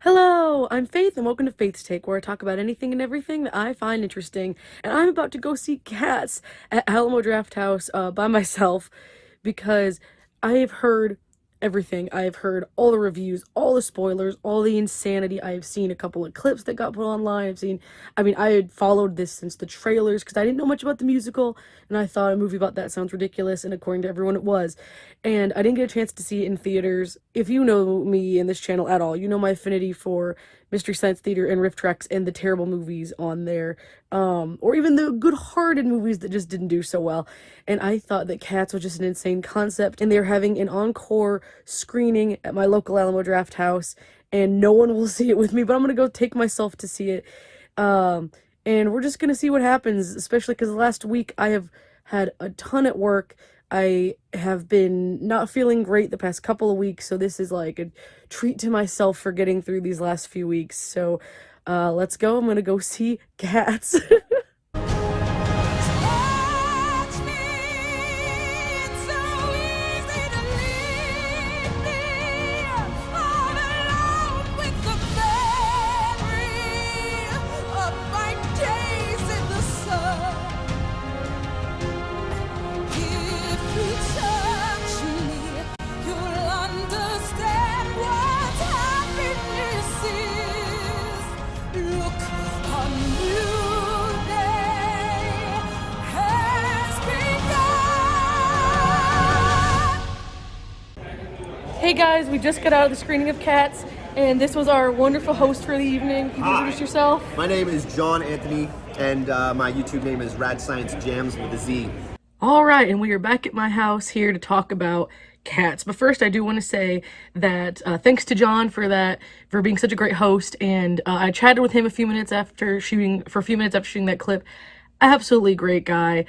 Hello, I'm Faith, and welcome to Faith's Take, where I talk about anything and everything that I find interesting. And I'm about to go see Cats at Alamo Draft House by myself because I have heard everything. I have heard all the reviews, all the spoilers, all the insanity. I have seen a couple of clips that got put online. I had followed this since the trailers because I didn't know much about the musical, and I thought a movie about that sounds ridiculous, and according to everyone, it was. And I didn't get a chance to see it in theaters. If you know me and this channel at all, you know my affinity for Mystery Science Theater and Riff Tracks and the terrible movies on there, or even the good-hearted movies that just didn't do so well. And I thought that Cats was just an insane concept, and they're having an encore screening at my local Alamo Draft House, and no one will see it with me, but I'm gonna go take myself to see it. And we're just gonna see what happens, especially because last week I have had a ton at work. I have been not feeling great the past couple of weeks, so this is like a treat to myself for getting through these last few weeks. So, let's go. I'm gonna go see Cats. Hey guys, we just got out of the screening of Cats, and this was our wonderful host for the evening. Can you introduce yourself? My name is John Anthony, and my YouTube name is Rad Science Jams with a Z. All right, and we are back at my house here to talk about Cats. But first, I do want to say that thanks to John for being such a great host. And I chatted with him a few minutes after shooting that clip. Absolutely great guy,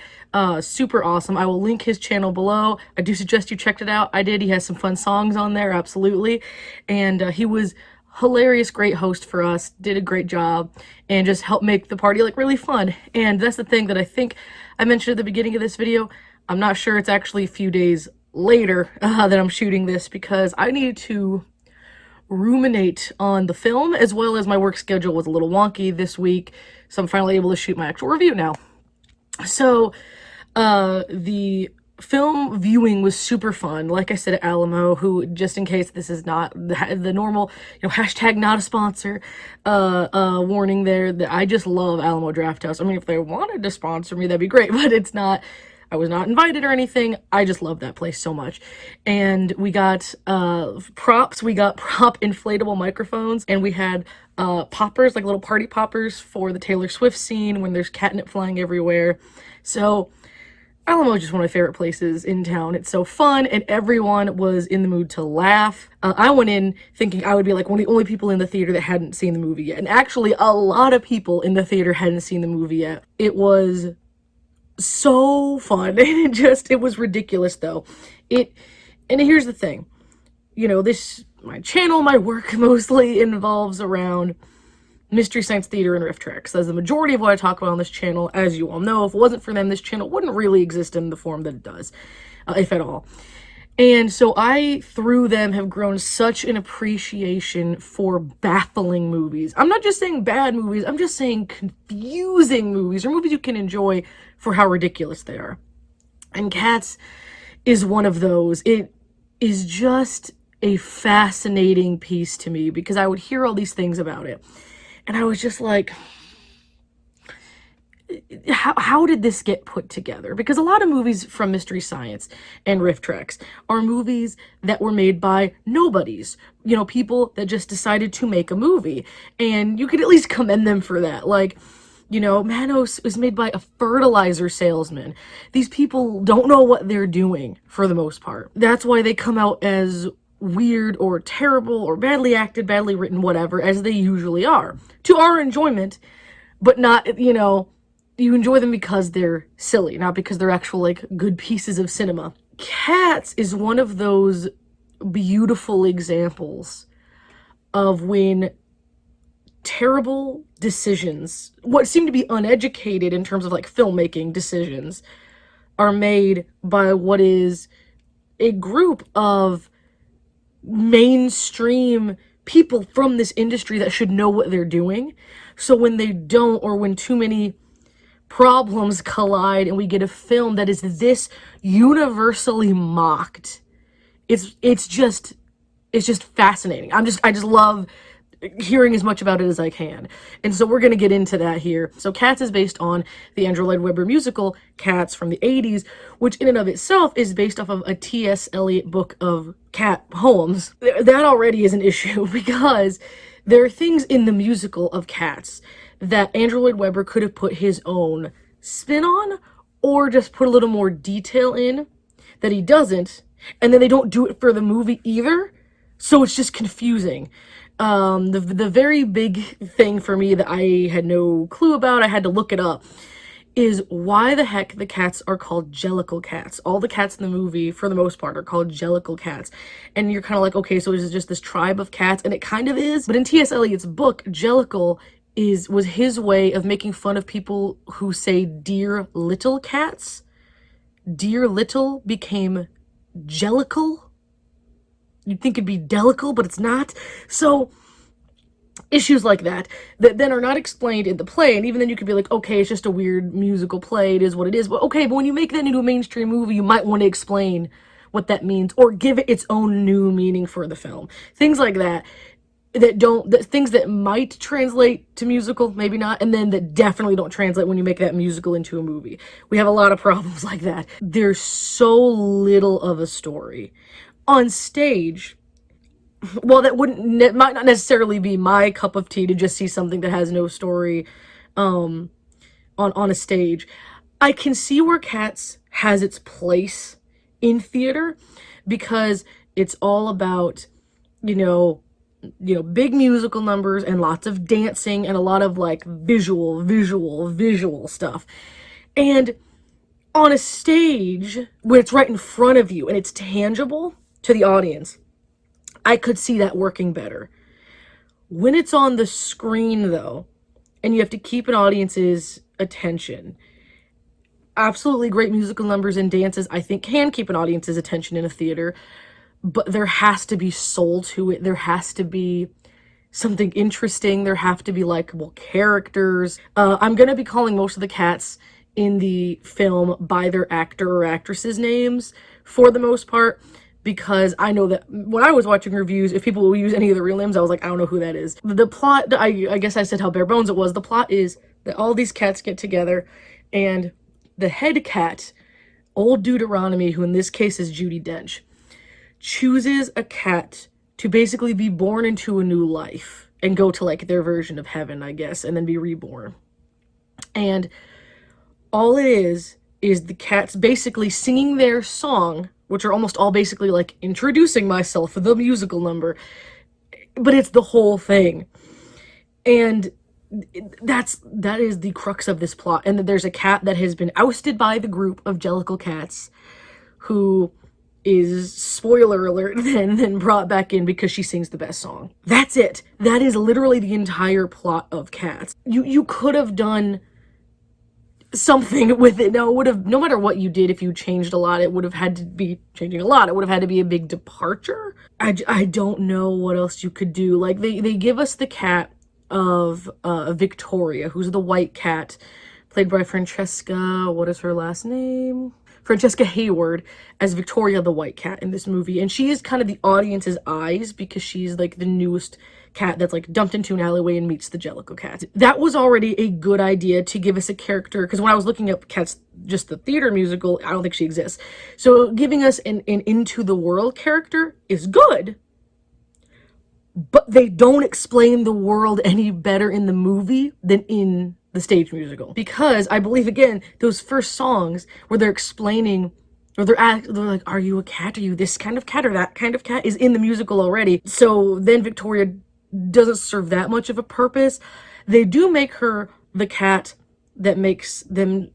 super awesome. I will link his channel below. I do suggest you checked it out. I did. He has some fun songs on there, absolutely. And he was hilarious, great host for us, did a great job, and just helped make the party like really fun. And that's the thing that I think I mentioned at the beginning of this video. I'm not sure it's actually a few days later that I'm shooting this because I needed to ruminate on the film, as well as my work schedule was a little wonky this week, so I'm finally able to shoot my actual review now. So the film viewing was super fun, like I said, at Alamo, who, just in case this is not the normal, hashtag not a sponsor warning there, that I just love Alamo Draft House. I mean, if they wanted to sponsor me, that'd be great, but it's not. I was not invited or anything. I just love that place so much. And we got props. We got prop inflatable microphones, and we had poppers, like little party poppers for the Taylor Swift scene when there's catnip flying everywhere. So Alamo is just one of my favorite places in town. It's so fun, and everyone was in the mood to laugh. I went in thinking I would be like one of the only people in the theater that hadn't seen the movie yet. And actually, a lot of people in the theater hadn't seen the movie yet. It was so fun, and it was ridiculous though. And here's the thing, my channel, my work mostly involves around Mystery Science Theater and Riff Tracks. That's the majority of what I talk about on this channel. As you all know, if it wasn't for them, this channel wouldn't really exist in the form that it does, if at all. And so I, through them, have grown such an appreciation for baffling movies. I'm not just saying bad movies, I'm just saying confusing movies, or movies you can enjoy for how ridiculous they are. And Cats is one of those. It is just a fascinating piece to me because I would hear all these things about it, and I was just like, how did this get put together? Because a lot of movies from Mystery Science and Riff Tracks are movies that were made by nobodies, people that just decided to make a movie, and you could at least commend them for that. Like, Manos was made by a fertilizer salesman. These people don't know what they're doing for the most part. That's why they come out as weird or terrible or badly acted, badly written, whatever, as they usually are. To our enjoyment, but not, you enjoy them because they're silly, not because they're actual, good pieces of cinema. Cats is one of those beautiful examples of when terrible decisions, what seem to be uneducated in terms of, filmmaking decisions, are made by what is a group of mainstream people from this industry that should know what they're doing. So when they don't, or when too many problems collide and we get a film that is this universally mocked, it's just fascinating. I just love hearing as much about it as I can. And so we're going to get into that here. So Cats is based on the Andrew Lloyd Webber musical Cats from the 80s, which in and of itself is based off of a T.S. Eliot book of cat poems. That already is an issue because there are things in the musical of Cats that Andrew Lloyd Webber could have put his own spin on, or just put a little more detail in that he doesn't, and then they don't do it for the movie either. So it's just confusing. The very big thing for me that I had no clue about, I had to look it up, is why the heck the cats are called Jellicle cats. All the cats in the movie, for the most part, are called Jellicle cats. And you're kind of like, okay, so is it just this tribe of cats? And it kind of is. But in T.S. Eliot's book, Jellicle was his way of making fun of people who say dear little cats. Dear little became Jellicle. You'd think it'd be Delical, but it's not. So issues like that then are not explained in the play, and even then you could be like, okay, it's just a weird musical play, it is what it is. But okay, but when you make that into a mainstream movie, you might want to explain what that means, or give it its own new meaning for the film. Things like that things that might translate to musical, maybe not, and then that definitely don't translate when you make that musical into a movie. We have a lot of problems like that. There's so little of a story on stage. Well, might not necessarily be my cup of tea to just see something that has no story on a stage. I can see where Cats has its place in theater because it's all about, big musical numbers and lots of dancing and a lot of like visual stuff. And on a stage where it's right in front of you and it's tangible to the audience, I could see that working better. When it's on the screen, though, and you have to keep an audience's attention, absolutely great musical numbers and dances, I think, can keep an audience's attention in a theater, but there has to be soul to it. There has to be something interesting. There have to be likable characters. I'm going to be calling most of the cats in the film by their actor or actresses' names for the most part, because I know that when I was watching reviews, if people will use any of the real names, I was like, I don't know who that is. The plot, I guess I said how bare bones it was. The plot is that all these cats get together, and the head cat, Old Deuteronomy, who in this case is Judi Dench, chooses a cat to basically be born into a new life and go to like their version of heaven, I guess, and then be reborn. And all it is the cats basically singing their song, which are almost all basically like introducing myself, the musical number, but it's the whole thing. And that is the crux of this plot. And that there's a cat that has been ousted by the group of Jellicle cats, who is, spoiler alert, then brought back in because she sings the best song. That's it. That is literally the entire plot of Cats. You could have done something with it. No, it would have, no matter what you did, if you changed a lot, it would have had to be changing a lot. It would have had to be a big departure. I don't know what else you could do. Like, they give us the cat of Victoria, who's the white cat, played by Francesca, what is her last name? Francesca Hayward, as Victoria the white cat in this movie. And she is kind of the audience's eyes because she's like the newest cat that's like dumped into an alleyway and meets the Jellicle cat. That was already a good idea to give us a character, because when I was looking up Cats, just the theater musical, I don't think she exists. So giving us an Into the World character is good, but they don't explain the world any better in the movie than in the stage musical. Because I believe, again, those first songs where they're explaining, or they're like, are you a cat? Are you this kind of cat or that kind of cat? Is in the musical already. So then Victoria doesn't serve that much of a purpose. They do make her the cat that makes them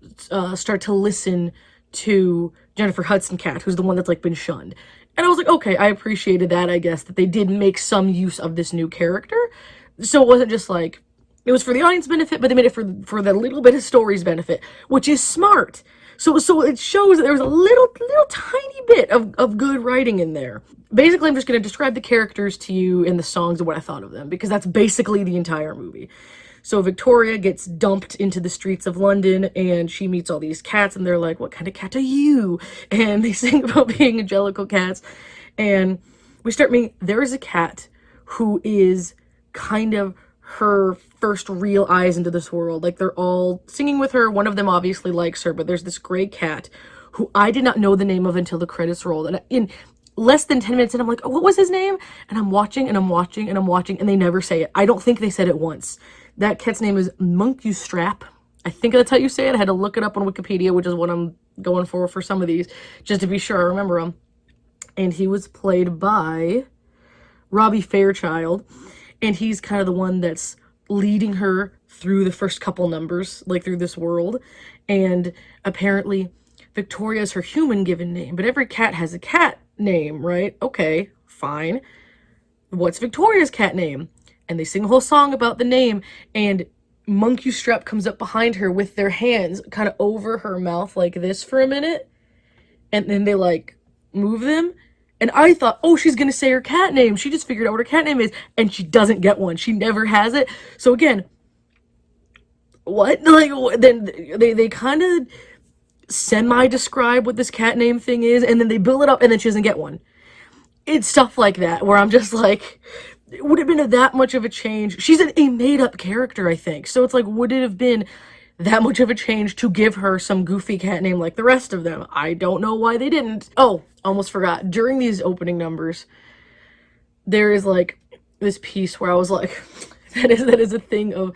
start to listen to Jennifer Hudson cat, who's the one that's like been shunned. And I was like, okay, I appreciated that, I guess, that they did make some use of this new character. So it wasn't just like, it was for the audience benefit, but they made it for the little bit of story's benefit, which is smart. So it shows that there was a little tiny bit of good writing in there. Basically, I'm just going to describe the characters to you in the songs and what I thought of them, because that's basically the entire movie. So Victoria gets dumped into the streets of London, and she meets all these cats, and they're like, "What kind of cat are you?" And they sing about being angelical cats. And we start meeting, there is a cat who is kind of her first real eyes into this world. Like, they're all singing with her. One of them obviously likes her, but there's this gray cat who I did not know the name of until the credits rolled. And in less than 10 minutes in, I'm like, "Oh, what was his name?" And I'm watching and I'm watching and I'm watching, and they never say it. I don't think they said it once. That cat's name is Monkeystrap. I think that's how you say it. I had to look it up on Wikipedia, which is what I'm going for some of these, just to be sure I remember them. And he was played by Robbie Fairchild, and he's kind of the one that's leading her through the first couple numbers, like through this world. And apparently Victoria is her human given name, but every cat has a cat name, right? Okay, fine. What's Victoria's cat name? And they sing a whole song about the name, and Monkeystrap comes up behind her with their hands kind of over her mouth like this for a minute, and then they like move them. And I thought, oh, she's gonna say her cat name. She just figured out what her cat name is, and she doesn't get one. She never has it. So again, what? Like, then they kind of semi-describe what this cat name thing is, and then they build it up, and then she doesn't get one. It's stuff like that where I'm just like, would it have been that much of a change? She's a made-up character, I think. So it's like, would it have been that much of a change to give her some goofy cat name like the rest of them? I don't know why they didn't. Oh, almost forgot. During these opening numbers, there is like this piece where I was like, that is a thing of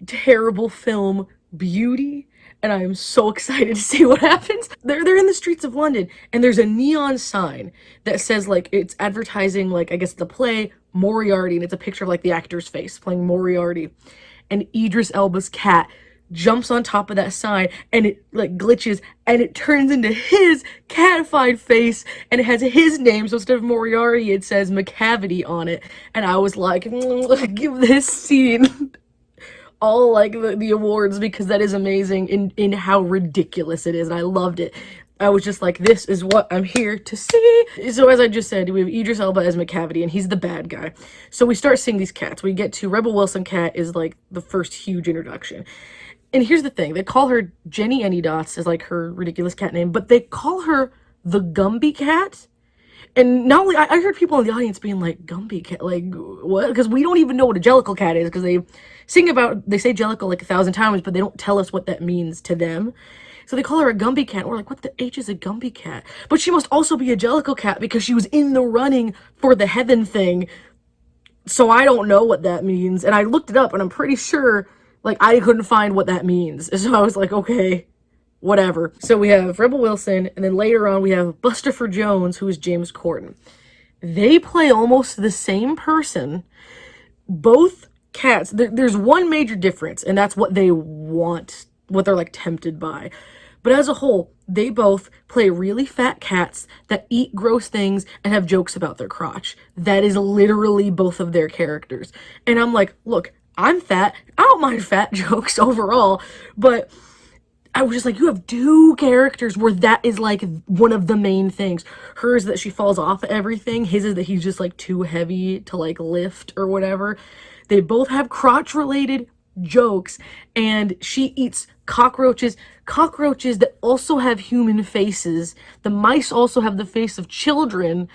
terrible film beauty, and I am so excited to see what happens. They're in the streets of London, and there's a neon sign that says, like, it's advertising, like, I guess the play Moriarty, and it's a picture of like the actor's face playing Moriarty, and Idris Elba's cat jumps on top of that sign, and it like glitches, and it turns into his catified face, and it has his name. So instead of Moriarty, it says McCavity on it, and I was like, give this scene all like the awards, because that is amazing in how ridiculous it is, and I loved it. I was just like, this is what I'm here to see. So as I just said, we have Idris Elba as McCavity, and he's the bad guy. So we start seeing these cats. We get to Rebel Wilson cat is like the first huge introduction. And here's the thing, they call her Jenny Anydots as like her ridiculous cat name, but they call her the Gumby cat. And not only, I heard people in the audience being like, Gumby cat, like, what? Because we don't even know what a Jellicle cat is, because they say Jellicle like 1,000 times, but they don't tell us what that means to them. So they call her a Gumby cat. We're like, what the H is a Gumby cat? But she must also be a Jellicle cat, because she was in the running for the heaven thing. So I don't know what that means. And I looked it up, and I'm pretty sure, like, I couldn't find what that means. So I was like, okay, whatever. So we have Rebel Wilson, and then later on we have Bustopher Jones, who is James Corden. They play almost the same person. Both cats, there's one major difference, and that's what they want, what they're like tempted by. But as a whole, they both play really fat cats that eat gross things and have jokes about their crotch. That is literally both of their characters. And I'm like, look, I'm fat. I don't mind fat jokes overall, but I was just like, you have two characters where that is like one of the main things. Hers that she falls off everything. His is that he's just like too heavy to like lift or whatever. They both have crotch related jokes, and she eats cockroaches that also have human faces. The mice also have the face of children,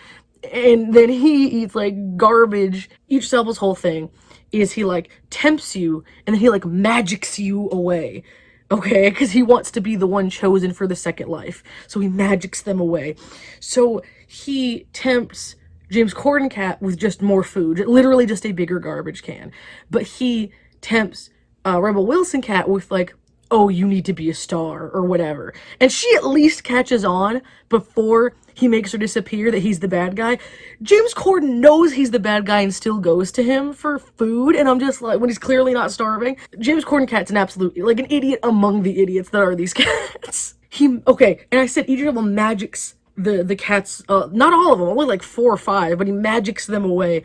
and then he eats like garbage. Each Elba's whole thing is he like tempts you, and then he like magics you away. Okay, because he wants to be the one chosen for the second life. So he magics them away. So he tempts James Corden cat with just more food, literally just a bigger garbage can. But he tempts Rebel Wilson cat with like, oh, you need to be a star or whatever. And she at least catches on before he makes her disappear that he's the bad guy. James Corden knows he's the bad guy and still goes to him for food. And I'm just like, when he's clearly not starving. James Corden cat's an absolute, like an idiot among the idiots that are these cats. Okay, and I said Idris Elba magics the cats, not all of them, only like 4 or 5, but he magics them away.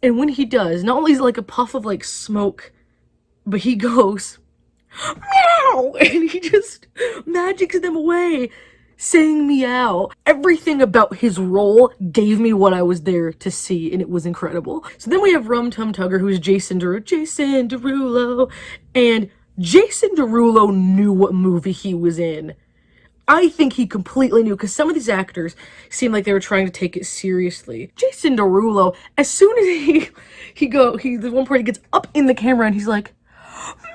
And when he does, not only is it like a puff of like smoke, but he goes, meow, and he just magics them away, saying meow. Everything about his role gave me what I was there to see, and it was incredible. So then we have Rum Tum Tugger, who's Jason Derulo, and Jason Derulo knew what movie he was in. I think he completely knew, because some of these actors seemed like they were trying to take it seriously. Jason Derulo, as soon as the one point he gets up in the camera and he's like,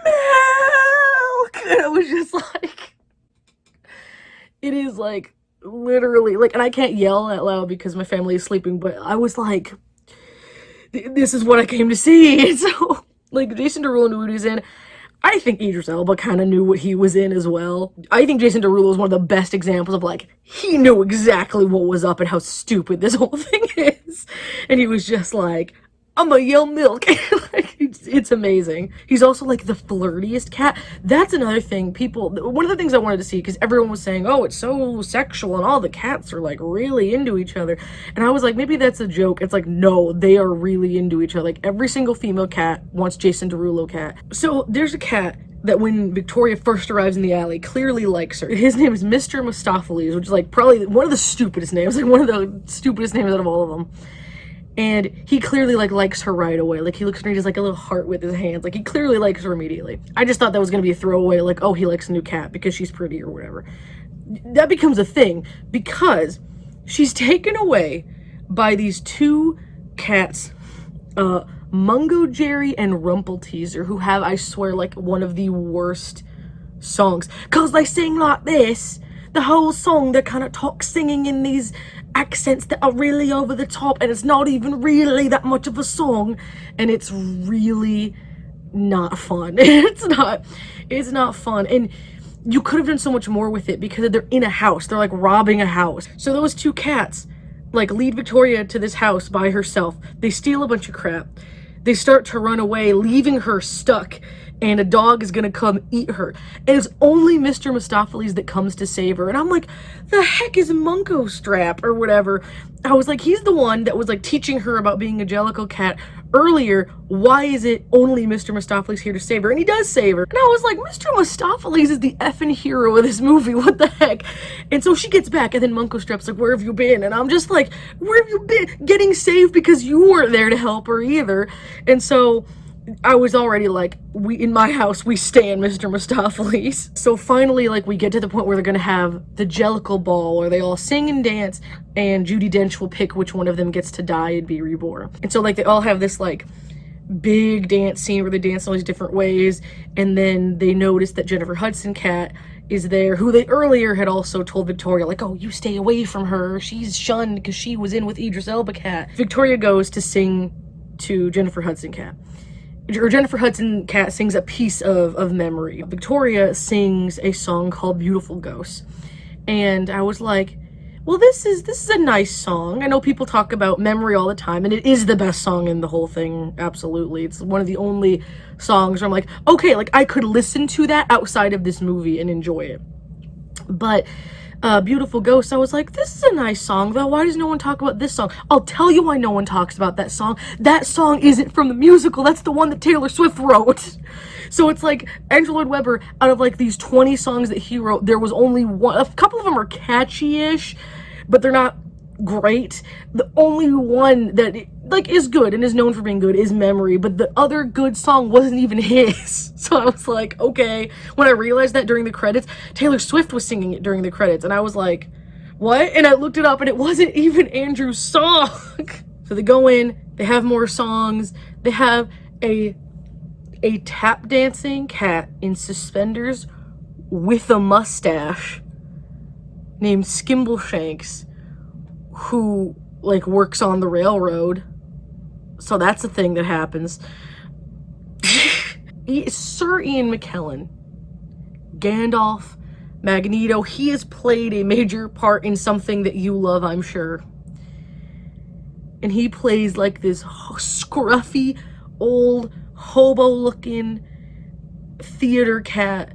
milk, and it was just like, it is like literally like, and I can't yell out loud because my family is sleeping, but I was like, this is what I came to see. And so like Jason Derulo knew what he was in. I think Idris Elba kind of knew what he was in as well. I think Jason Derulo is one of the best examples of like, he knew exactly what was up and how stupid this whole thing is. And he was just like, I'm gonna yell milk. Like, it's amazing. He's also like the flirtiest cat. That's another thing. One of the things I wanted to see, because everyone was saying, oh, it's so sexual and all the cats are like really into each other. And I was like, maybe that's a joke. It's like, no, they are really into each other. Like every single female cat wants Jason Derulo cat. So there's a cat that when Victoria first arrives in the alley clearly likes her. His name is Mr. Mistoffelees, which is like probably one of the stupidest names, like one of the stupidest names out of all of them. And he clearly like likes her right away. Like he looks at her and he does like a little heart with his hands. Like he clearly likes her immediately. I just thought that was gonna be a throwaway, like, oh, he likes a new cat because she's pretty or whatever. That becomes a thing because she's taken away by these two cats, Mungo Jerry and Rumpelteazer, who have, I swear, like one of the worst songs. Cause they sing like this. The whole song, they're kind of singing in these accents that are really over the top, and it's not even really that much of a song, and it's really not fun. It's not fun, and you could have done so much more with it because they're in a house. They're like robbing a house. So those two cats like lead Victoria to this house by herself. They steal a bunch of crap. They start to run away, leaving her stuck, and a dog is gonna come eat her. And it's only Mr. Mistoffelees that comes to save her. And I'm like, the heck is Mungo Strap or whatever? I was like, he's the one that was like teaching her about being a Jellicle cat earlier. Why is it only Mr. Mistoffelees here to save her? And he does save her. And I was like, Mr. Mistoffelees is the effing hero of this movie. What the heck? And so she gets back, and then Mungo Strap's like, where have you been? And I'm just like, where have you been? Getting saved because you weren't there to help her either. And so I was already like, in my house, we stand Mr. Mistoffelees. So finally, like, we get to the point where they're gonna have the Jellicle Ball, where they all sing and dance, and Judi Dench will pick which one of them gets to die and be reborn. And so, like, they all have this, like, big dance scene where they dance in all these different ways, and then they notice that Jennifer Hudson cat is there, who they earlier had also told Victoria, like, oh, you stay away from her, she's shunned because she was in with Idris Elba cat. Victoria goes to sing to Jennifer Hudson cat. Or Jennifer Hudson cat sings a piece of memory. Victoria sings a song called Beautiful Ghost. And I was like, well, this is a nice song. I know people talk about Memory all the time, and it is the best song in the whole thing, absolutely. It's one of the only songs where I'm like, okay, like I could listen to that outside of this movie and enjoy it. But Beautiful Ghost, I was like, this is a nice song though. Why does no one talk about this song? I'll tell you why no one talks about that song. That song isn't from the musical. That's the one that Taylor Swift wrote. So it's like Andrew Lloyd Webber, out of like these 20 songs that he wrote, there was only one. A couple of them are catchy-ish, but they're not great. The only one that like is good and is known for being good is Memory, but the other good song wasn't even his. So I was like, okay. When I realized that during the credits, Taylor Swift was singing it during the credits, and I was like, what? And I looked it up, and it wasn't even Andrew's song. So they go in, they have more songs, they have a tap dancing cat in suspenders with a mustache named Skimbleshanks, who like works on the railroad. So that's a thing that happens. Sir Ian McKellen, Gandalf, Magneto, he has played a major part in something that you love, I'm sure. And he plays like this scruffy, old, hobo-looking theater cat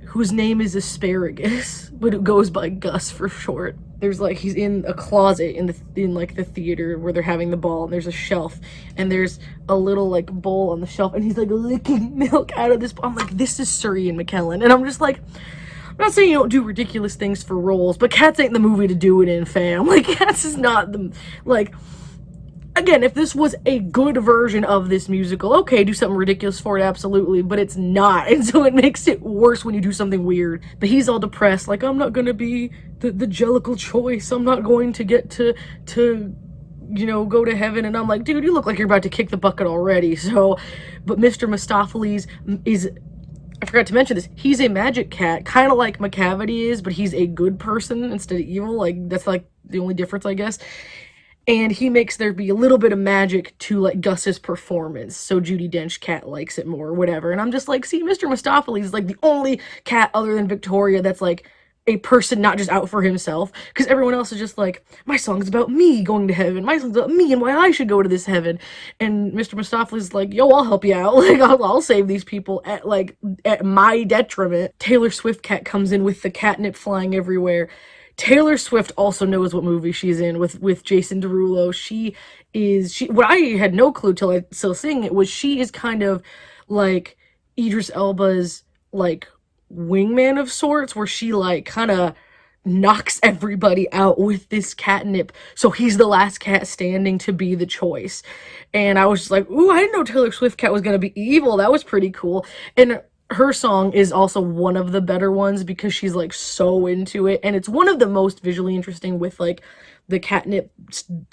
whose name is Asparagus, but it goes by Gus for short. there's like he's in a closet in like the theater where they're having the ball, and there's a shelf, and there's a little like bowl on the shelf, and he's like licking milk out of this bowl. I'm like, this is Sir Ian McKellen, and I'm just like, I'm not saying you don't do ridiculous things for roles, but Cats ain't the movie to do it in, fam. Like, Cats is not the, like, again, if this was a good version of this musical, okay, do something ridiculous for it, absolutely, but it's not, and so it makes it worse when you do something weird. But he's all depressed, like, I'm not gonna be the Jellicle choice, I'm not going to get to go to heaven, and I'm like, dude, you look like you're about to kick the bucket already, so, but Mr. Mistoffelees is, I forgot to mention this, he's a magic cat, kind of like McCavity is, but he's a good person instead of evil, like, that's like the only difference, I guess. And he makes there be a little bit of magic to like Gus's performance, so Judi Dench cat likes it more or whatever. And I'm just like, see, Mr. Mistoffelees is like the only cat other than Victoria that's like a person not just out for himself, because everyone else is just like, my song's about me going to heaven, my song's about me and why I should go to this heaven. And Mr. Mistoffelees is like, yo, I'll help you out, like I'll save these people at my detriment. Taylor Swift cat comes in with the catnip flying everywhere. Taylor Swift also knows what movie she's in with Jason Derulo. She what I had no clue till I saw seeing it was she is kind of like Idris Elba's like wingman of sorts, where she like kind of knocks everybody out with this catnip, so he's the last cat standing to be the choice. And I was just like, ooh, I didn't know Taylor Swift cat was gonna be evil. That was pretty cool. And her song is also one of the better ones because she's like so into it, and it's one of the most visually interesting with like the catnip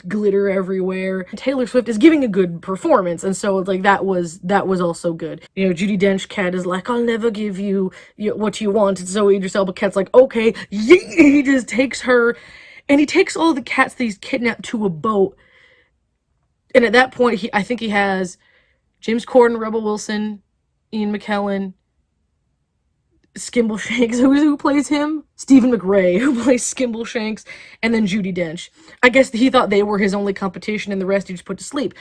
glitter everywhere. Taylor Swift is giving a good performance, and so like that was also good. You know, Judi Dench cat is like, I'll never give you what you want, and so Idris Elba cat's like, okay, he just takes her, and he takes all the cats that he's kidnapped to a boat. And at that point, I think he has James Corden, Rebel Wilson, Ian McKellen, Skimbleshanks, who plays him? Stephen McRae, who plays Skimbleshanks, and then Judi Dench. I guess he thought they were his only competition, and the rest he just put to sleep.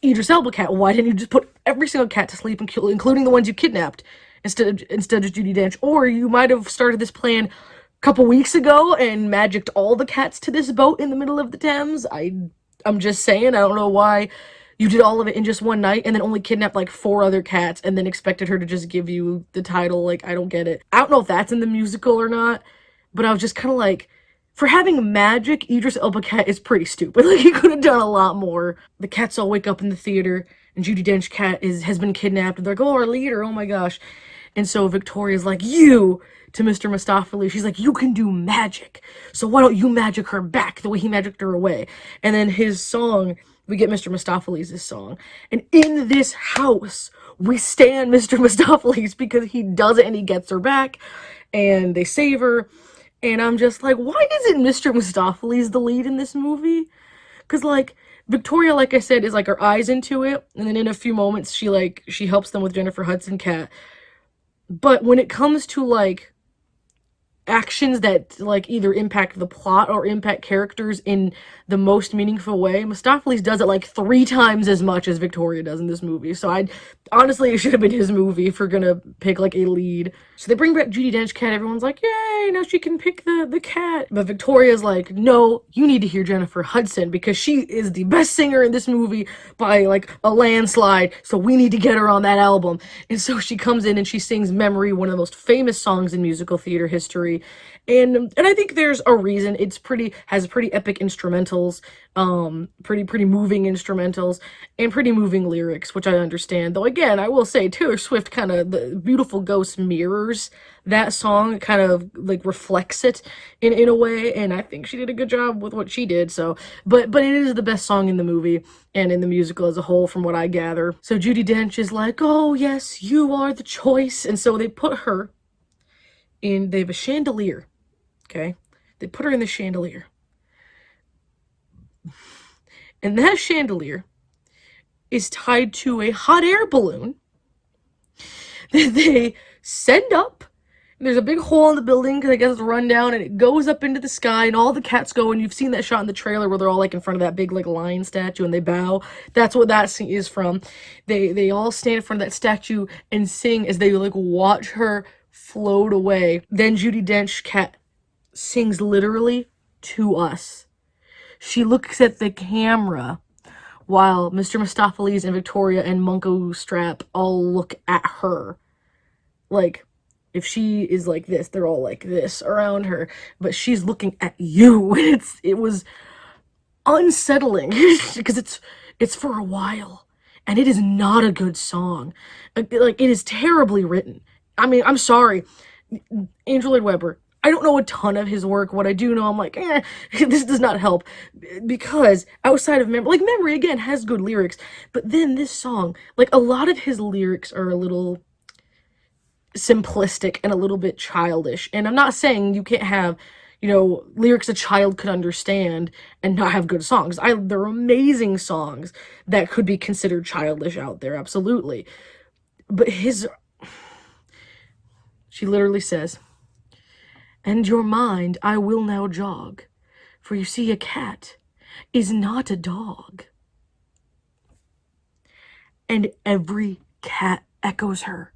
Idris Elba cat, why didn't you just put every single cat to sleep, including the ones you kidnapped, instead of Judi Dench? Or you might have started this plan a couple weeks ago and magicked all the cats to this boat in the middle of the Thames. I'm just saying, I don't know why you did all of it in just one night and then only kidnapped like 4 other cats and then expected her to just give you the title. Like, I don't get it. I don't know if that's in the musical or not, but I was just kind of like, for having magic, Idris Elba cat is pretty stupid. Like, he could have done a lot more. The cats all wake up in the theater, and Judi Dench cat has been kidnapped, and they're like, oh, our leader, oh my gosh. And so Victoria's like, you, to Mr. Mistoffelees, she's like, you can do magic, so why don't you magic her back the way he magicked her away? And then his song, we get Mr. Mistoffelees' song. And in this house, we stand Mr. Mistoffelees because he does it and he gets her back, and they save her. And I'm just like, why isn't Mr. Mistoffelees the lead in this movie? Because, like, Victoria, like I said, is like her eyes into it, and then in a few moments she helps them with Jennifer Hudson cat. But when it comes to like actions that like either impact the plot or impact characters in the most meaningful way, Mistoffelees does it like 3 times as much as Victoria does in this movie. So honestly, it should have been his movie if we're gonna pick like a lead. So they bring back Judi Dench cat, everyone's like, yay, now she can pick the cat. But Victoria's like, no, you need to hear Jennifer Hudson because she is the best singer in this movie by like a landslide, so we need to get her on that album. And so she comes in and she sings Memory, one of the most famous songs in musical theater history. And I think there's a reason. It's has pretty epic instrumentals, pretty moving instrumentals, and pretty moving lyrics, which I understand. Though again, I will say Taylor Swift kind of, the Beautiful Ghost mirrors that song, kind of like reflects it in a way, and I think she did a good job with what she did. So, but it is the best song in the movie and in the musical as a whole, from what I gather. So Judi Dench is like, oh yes, you are the choice, and so they put her in, they have a chandelier, okay? They put her in the chandelier. And that chandelier is tied to a hot air balloon that they send up. And there's a big hole in the building because I guess it's run down, and it goes up into the sky, and all the cats go, and you've seen that shot in the trailer where they're all like in front of that big like lion statue and they bow. That's what that scene is from. They all stand in front of that statue and sing as they like watch her float away. Then Judi Dench cat sings literally to us. She looks at the camera while Mr. Mistoffelees and Victoria and Munko Strap all look at her. Like, if she is like this, they're all like this around her, but she's looking at you, and it was unsettling because it's for a while, and it is not a good song. Like, it is terribly written. I mean, I'm sorry, Andrew Lloyd Webber. I don't know a ton of his work. What I do know, I'm like, this does not help, because outside of Memory again has good lyrics, but then this song, like, a lot of his lyrics are a little simplistic and a little bit childish. And I'm not saying you can't have, lyrics a child could understand and not have good songs. There are amazing songs that could be considered childish out there, absolutely. But she literally says, "And your mind I will now jog, for you see a cat is not a dog." And every cat echoes her.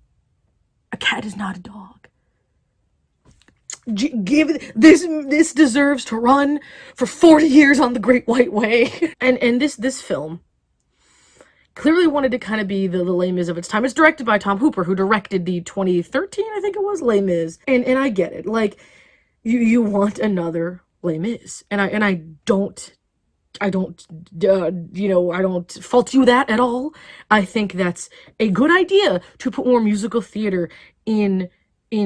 A cat is not a dog. This deserves to run for 40 years on the Great White Way. and this film clearly wanted to kind of be the Les Mis of its time. It's directed by Tom Hooper, who directed the 2013, I think it was, Les Mis. And I get it. Like, you want another Les Mis. And I don't fault you that at all. I think that's a good idea to put more musical theater in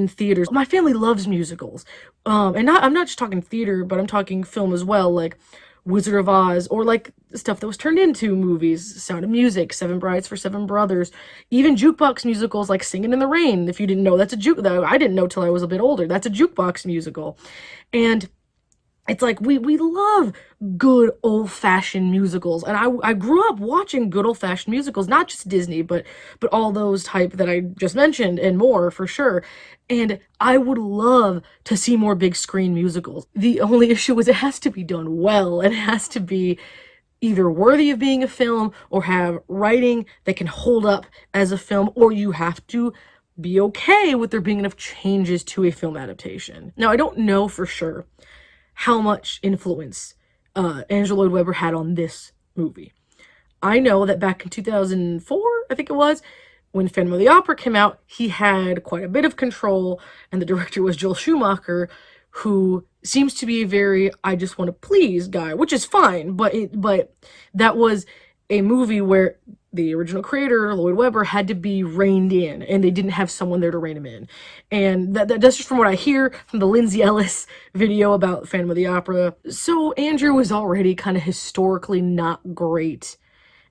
theaters. My family loves musicals. I'm not just talking theater, but I'm talking film as well, like Wizard of Oz, or like stuff that was turned into movies, Sound of Music, Seven Brides for Seven Brothers, even jukebox musicals like Singing in the Rain. If you didn't know, I didn't know till I was a bit older. That's a jukebox musical. And it's like, we love good old-fashioned musicals, and I grew up watching good old-fashioned musicals, not just Disney, but all those type that I just mentioned and more, for sure. And I would love to see more big screen musicals. The only issue is it has to be done well, and it has to be either worthy of being a film or have writing that can hold up as a film, or you have to be okay with there being enough changes to a film adaptation. Now, I don't know for sure how much influence Andrew Lloyd Webber had on this movie. I know that back in 2004, I think it was, when Phantom of the Opera came out, he had quite a bit of control, and the director was Joel Schumacher, who seems to be a very I just want to please guy, which is fine, but that was a movie where the original creator, Lloyd Webber, had to be reined in, and they didn't have someone there to rein him in. And that's just from what I hear from the Lindsay Ellis video about Phantom of the Opera. So Andrew was already kind of historically not great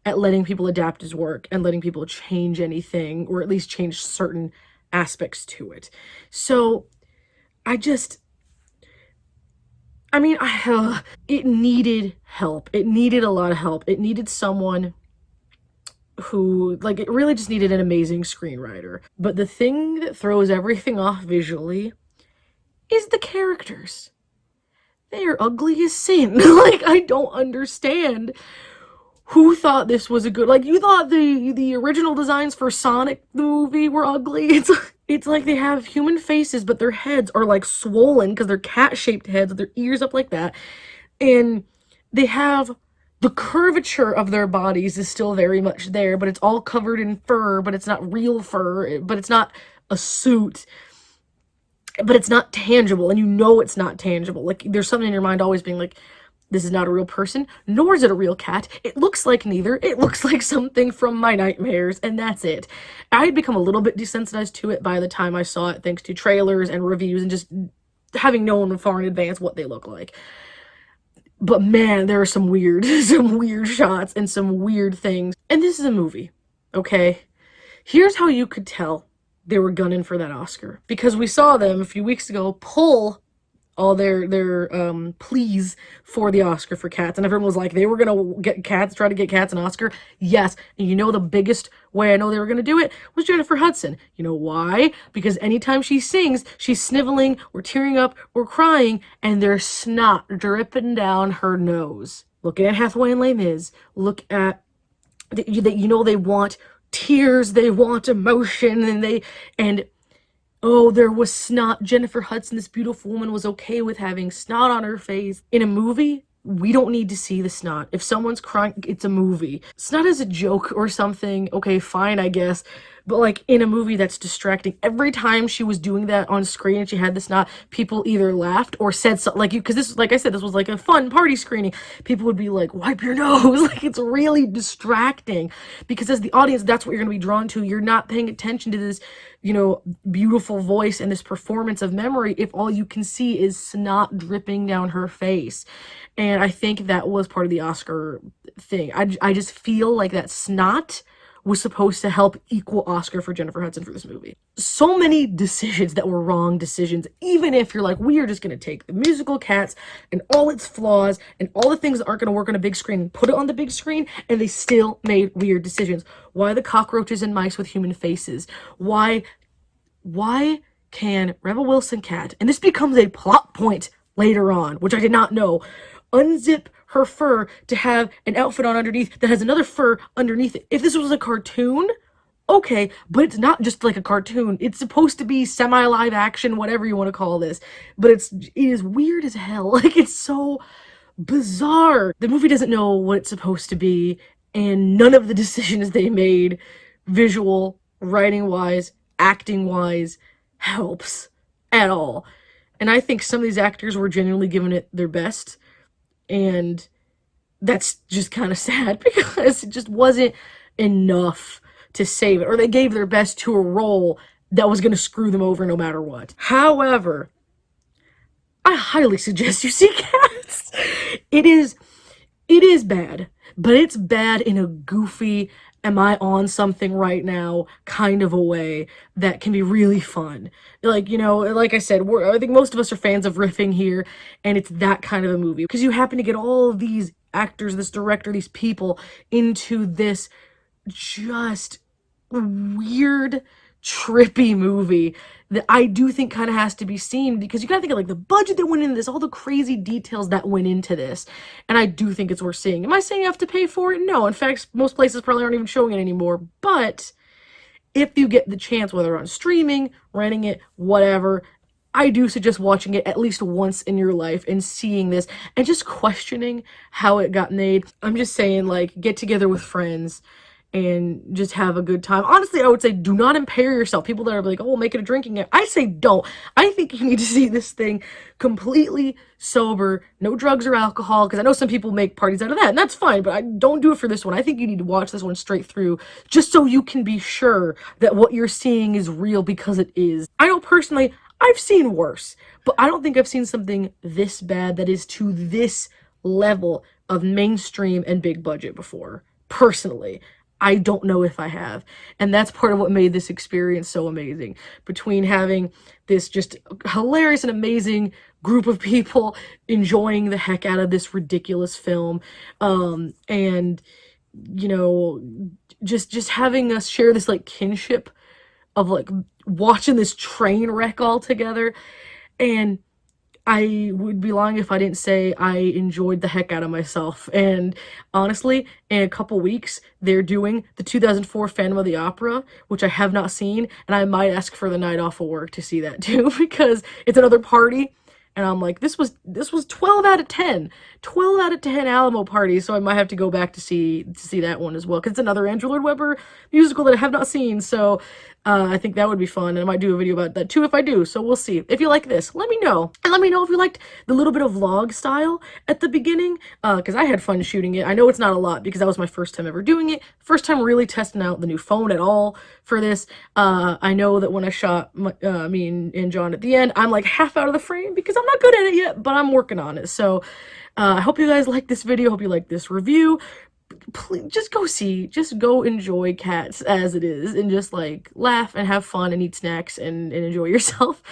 at letting people adapt his work and letting people change anything, or at least change certain aspects to it. So it needed help. It needed a lot of help. It needed someone who, like, it really just needed an amazing screenwriter. But the thing that throws everything off visually is the characters. They are ugly as sin. Like, I don't understand who thought this was a good, like, you thought the original designs for Sonic the movie were ugly. It's like they have human faces, but their heads are like swollen because they're cat-shaped heads with their ears up like that. And they have the curvature of their bodies is still very much there, but it's all covered in fur, but it's not real fur, but it's not a suit, but it's not tangible, and you know it's not tangible. Like, there's something in your mind always being like, this is not a real person, nor is it a real cat. It looks like neither. It looks like something from my nightmares, and that's it. I had become a little bit desensitized to it by the time I saw it, thanks to trailers and reviews and just having known far in advance what they look like. But man, there are some weird shots and some weird things. And this is a movie, okay? Here's how you could tell they were gunning for that Oscar. Because we saw them a few weeks ago pull all their pleas for the Oscar for Cats, and everyone was like, they were gonna try to get Cats an Oscar. Yes, and you know the biggest way I know they were gonna do it was Jennifer Hudson. You know why? Because anytime she sings, she's sniveling or tearing up or crying, and there's snot dripping down her nose. Look at Anne Hathaway and Les Mis. Look at, they want tears, they want emotion, and Oh, there was snot. Jennifer Hudson, this beautiful woman, was okay with having snot on her face. In a movie, we don't need to see the snot. If someone's crying, it's a movie. Snot is a joke or something. Okay, fine, I guess. But like in a movie, that's distracting. Every time she was doing that on screen and she had the snot, people either laughed or said something like you, because this, like I said, this was like a fun party screening. People would be like, "Wipe your nose!" Like it's really distracting because as the audience, that's what you're gonna be drawn to. You're not paying attention to this, beautiful voice and this performance of memory if all you can see is snot dripping down her face. And I think that was part of the Oscar thing. I just feel like that snot was supposed to help equal Oscar for Jennifer Hudson for this movie. So many decisions that were wrong decisions, even if you're like, we are just going to take the musical Cats and all its flaws and all the things that aren't going to work on a big screen and put it on the big screen, and they still made weird decisions. Why the cockroaches and mice with human faces? Why can Rebel Wilson Cat, and this becomes a plot point later on, which I did not know, unzip her fur to have an outfit on underneath that has another fur underneath it? If this was a cartoon, okay, but it's not just like a cartoon. It's supposed to be semi-live action, whatever you want to call this. But it is weird as hell. Like it's so bizarre. The movie doesn't know what it's supposed to be, and none of the decisions they made, visual, writing wise, acting wise, helps at all. And I think some of these actors were genuinely giving it their best, and that's just kind of sad because it just wasn't enough to save it, or they gave their best to a role that was going to screw them over no matter what. However, I highly suggest you see Cats. It is bad, but it's bad in a goofy, am I on something right now kind of a way that can be really fun. Like, like I said, I think most of us are fans of riffing here, and it's that kind of a movie because you happen to get all of these actors, this director, these people into this just weird, trippy movie that I do think kind of has to be seen, because you gotta think of like the budget that went into this, all the crazy details that went into this, and I do think it's worth seeing. Am I saying you have to pay for it? No. In fact, most places probably aren't even showing it anymore, but if you get the chance, whether on streaming, renting it, whatever, I do suggest watching it at least once in your life and seeing this and just questioning how it got made. I'm just saying, like, get together with friends and just have a good time. Honestly, I would say do not impair yourself. People that are like, oh, make it a drinking game. I say don't. I think you need to see this thing completely sober, no drugs or alcohol, because I know some people make parties out of that, and that's fine, but I don't do it for this one. I think you need to watch this one straight through, just so you can be sure that what you're seeing is real, because it is. I know personally, I've seen worse, but I don't think I've seen something this bad that is to this level of mainstream and big budget before. Personally, I don't know if I have. And that's part of what made this experience so amazing. Between having this just hilarious and amazing group of people enjoying the heck out of this ridiculous film, and just having us share this like kinship of like watching this train wreck all together. And I would be lying if I didn't say I enjoyed the heck out of myself. And honestly, in a couple weeks, they're doing the 2004 Phantom of the Opera, which I have not seen, and I might ask for the night off of work to see that too, because it's another party. And I'm like, this was 12 out of 10. 12 out of 10 Alamo parties, so I might have to go back to see that one as well, because it's another Andrew Lloyd Webber musical that I have not seen. So I think that would be fun, and I might do a video about that too if I do. So we'll see. If you like this, let me know. And let me know if you liked the little bit of vlog style at the beginning, because I had fun shooting it. I know it's not a lot because that was my first time ever doing it. First time really testing out the new phone at all for this. I know that when I shot me and John at the end, I'm like half out of the frame because I'm not good at it yet, but I'm working on it. So I hope you guys like this video. Hope you like this review. Please, just go enjoy Cats as it is, and just like laugh and have fun and eat snacks and enjoy yourself.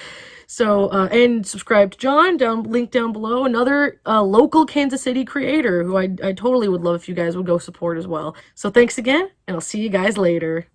So and subscribe to John, link down below, another local Kansas City creator who I totally would love if you guys would go support as well. So thanks again, and I'll see you guys later.